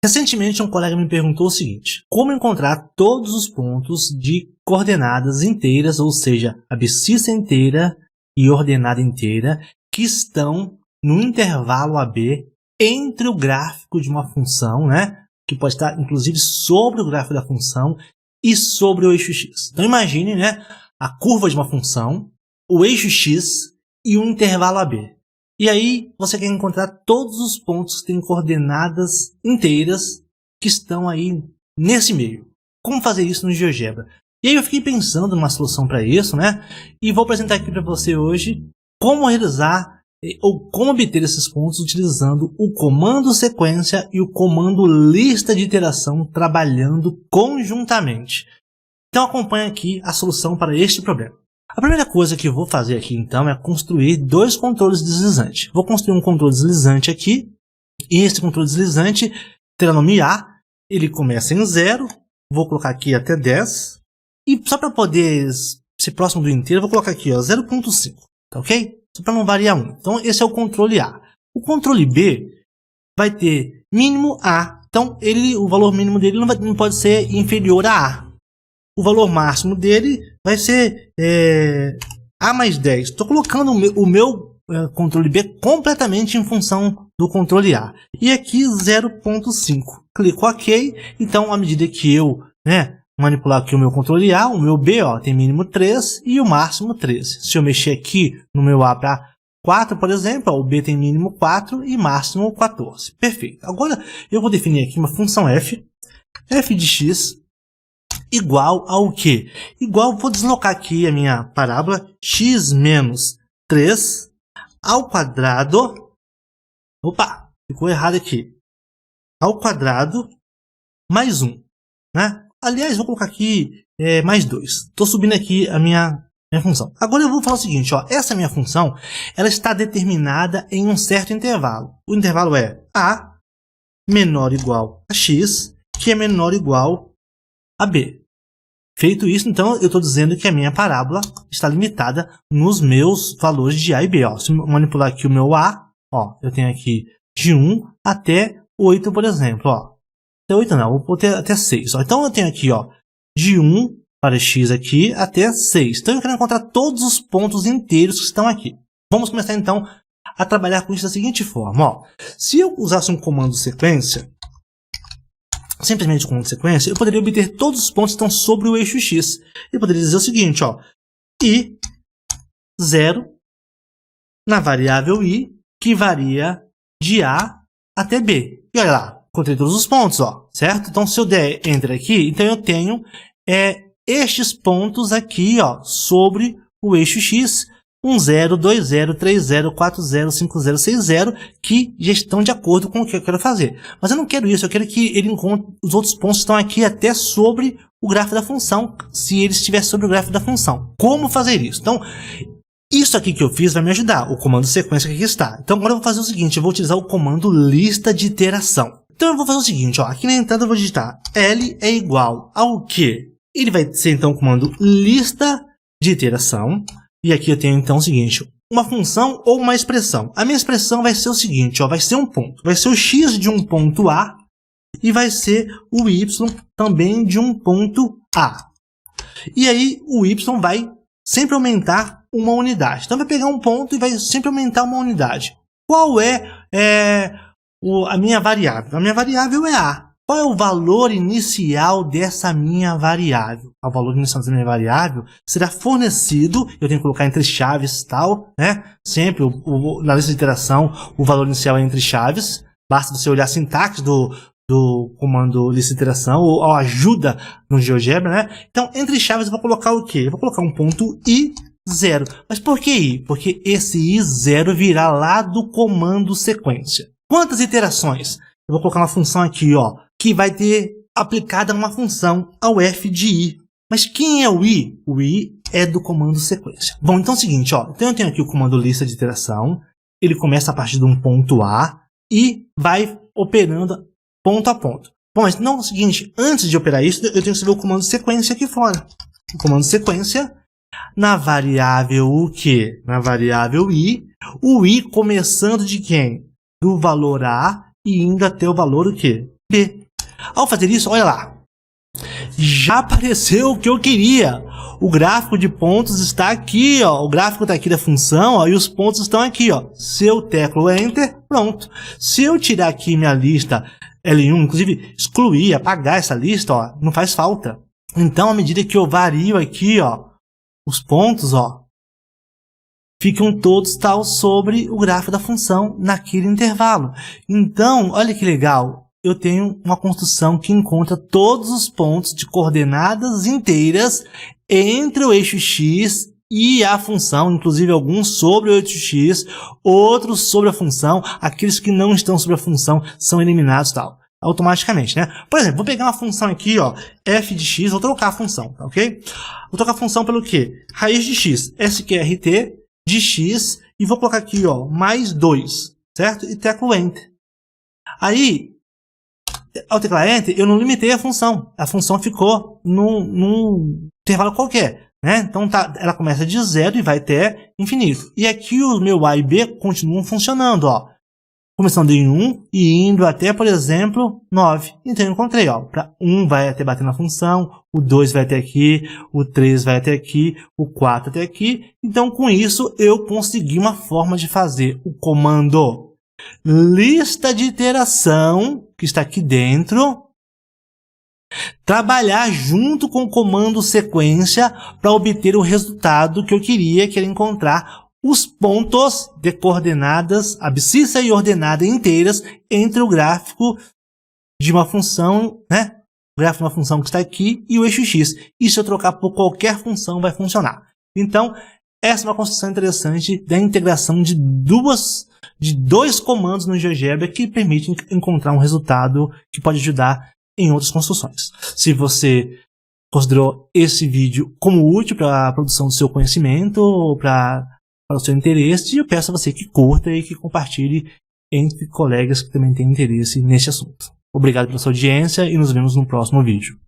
Recentemente um colega me perguntou o seguinte: como encontrar todos os pontos de coordenadas inteiras, ou seja, abscissa inteira e ordenada inteira, que estão no intervalo AB entre o gráfico de uma função, né? Que pode estar inclusive sobre o gráfico da função e sobre o eixo x. Então imagine, né, a curva de uma função, o eixo x e o intervalo AB. E aí você quer encontrar todos os pontos que têm coordenadas inteiras que estão aí nesse meio. Como fazer isso no GeoGebra? E aí eu fiquei pensando numa solução para isso, né? E vou apresentar aqui para você hoje como realizar ou como obter esses pontos utilizando o comando sequência e o comando lista de iteração trabalhando conjuntamente. Então acompanhe aqui a solução para este problema. A primeira coisa que eu vou fazer aqui então é construir dois controles deslizantes. Vou construir um controle deslizante aqui, e esse controle deslizante terá nome A, ele começa em 0, vou colocar aqui até 10, e só para poder ser próximo do inteiro, eu vou colocar aqui 0.5, tá ok? Só para não variar 1. Então esse é o controle A. O controle B vai ter mínimo A, então o valor mínimo dele não pode ser inferior a A. O valor máximo dele vai ser A mais 10. Estou colocando o meu controle B completamente em função do controle A. E aqui 0.5. Clico OK. Então, à medida que eu manipular aqui o meu controle A, o meu B tem mínimo 3 e o máximo 13. Se eu mexer aqui no meu A para 4, por exemplo, o B tem mínimo 4 e máximo 14. Perfeito. Agora eu vou definir aqui uma função f de x igual ao quê? Igual, vou deslocar aqui a minha parábola x menos 3 ao quadrado. Opa, ficou errado aqui. Ao quadrado mais 1. Né? Aliás, vou colocar aqui mais 2. Estou subindo aqui a minha função. Agora eu vou falar o seguinte, essa minha função ela está determinada em um certo intervalo. O intervalo é a menor ou igual a x, que é menor ou igual a b. Feito isso, então, eu estou dizendo que a minha parábola está limitada nos meus valores de A e B. Se eu manipular aqui o meu A, eu tenho aqui de 1 até 8, por exemplo. Até 8 não, vou ter até 6. Então, eu tenho aqui de 1 para x aqui até 6. Então, eu quero encontrar todos os pontos inteiros que estão aqui. Vamos começar, então, a trabalhar com isso da seguinte forma. Se eu usasse um comando sequência, simplesmente com sequência, eu poderia obter todos os pontos que estão sobre o eixo x. Eu poderia dizer o seguinte, i 0 na variável i, que varia de A até B. E olha lá, encontrei todos os pontos, certo? Então, se eu der enter aqui, então eu tenho estes pontos aqui, sobre o eixo x, 1, 0, 2, 0, 3, 0, 4, 0, 5, 0, 6, 0, que já estão de acordo com o que eu quero fazer. Mas eu não quero isso, eu quero que ele encontre os outros pontos que estão aqui até sobre o gráfico da função, se ele estiver sobre o gráfico da função. Como fazer isso? Então, isso aqui que eu fiz vai me ajudar, o comando sequência que aqui está. Então, agora eu vou fazer o seguinte, eu vou utilizar o comando lista de iteração. Então, eu vou fazer o seguinte, aqui na entrada eu vou digitar L é igual ao quê? Ele vai ser, então, o comando lista de iteração. E aqui eu tenho, então, o seguinte, uma função ou uma expressão. A minha expressão vai ser o seguinte, vai ser um ponto. Vai ser o x de um ponto A e vai ser o y também de um ponto A. E aí, o y vai sempre aumentar uma unidade. Então, vai pegar um ponto e vai sempre aumentar uma unidade. Qual é a minha variável? A minha variável é A. Qual é o valor inicial dessa minha variável? O valor inicial dessa minha variável será fornecido, eu tenho que colocar entre chaves tal, Sempre, na lista de iteração, o valor inicial é entre chaves. Basta você olhar a sintaxe do comando lista de iteração, ou a ajuda no GeoGebra, Então, entre chaves eu vou colocar o quê? Eu vou colocar um ponto i0. Mas por que i? Porque esse i0 virá lá do comando sequência. Quantas iterações? Eu vou colocar uma função aqui, que vai ter aplicada uma função ao f de i. Mas quem é o i? O i é do comando sequência. Bom, então é o seguinte, então eu tenho aqui o comando lista de iteração. Ele começa a partir de um ponto A e vai operando ponto a ponto. Bom, mas não é o seguinte, antes de operar isso, eu tenho que escrever o comando sequência aqui fora. O comando sequência, na variável o quê? Na variável i, o i começando de quem? Do valor A e indo até o valor o quê? B. Ao fazer isso, olha lá, já apareceu o que eu queria. O gráfico de pontos está aqui, ó. O gráfico está aqui da função, ó, e os pontos estão aqui, ó. Se eu teclo Enter, pronto. Se eu tirar aqui minha lista L1, inclusive excluir, apagar essa lista, ó, não faz falta. Então, à medida que eu vario aqui, ó, os pontos, ó, ficam todos tal sobre o gráfico da função naquele intervalo. Então, olha que legal. Eu tenho uma construção que encontra todos os pontos de coordenadas inteiras entre o eixo x e a função, inclusive alguns sobre o eixo x, outros sobre a função, aqueles que não estão sobre a função são eliminados tal, automaticamente, né? Por exemplo, vou pegar uma função aqui, ó, f de x, vou trocar a função, tá ok? Vou trocar a função pelo quê? Raiz de x, sqrt de x, e vou colocar aqui, ó, mais 2, certo? E teclo Enter. Aí, ao teclar Enter, eu não limitei a função ficou num intervalo qualquer, né? Então tá, ela começa de 0 e vai até infinito. E aqui o meu A e B continuam funcionando, ó. Começando em 1 e indo até, por exemplo, 9. Então eu encontrei, ó, para 1 vai até bater na função, o 2 vai até aqui, o 3 vai até aqui, o 4 até aqui. Então com isso eu consegui uma forma de fazer o comando lista de iteração, que está aqui dentro, trabalhar junto com o comando sequência para obter o resultado que eu queria, que era encontrar os pontos de coordenadas abscissa e ordenada inteiras entre o gráfico de uma função, né? O gráfico de uma função que está aqui e o eixo x. E se eu trocar por qualquer função, vai funcionar. Então, essa é uma construção interessante da integração de dois comandos no GeoGebra que permitem encontrar um resultado que pode ajudar em outras construções. Se você considerou esse vídeo como útil para a produção do seu conhecimento ou para o seu interesse, eu peço a você que curta e que compartilhe entre colegas que também têm interesse nesse assunto. Obrigado pela sua audiência e nos vemos no próximo vídeo.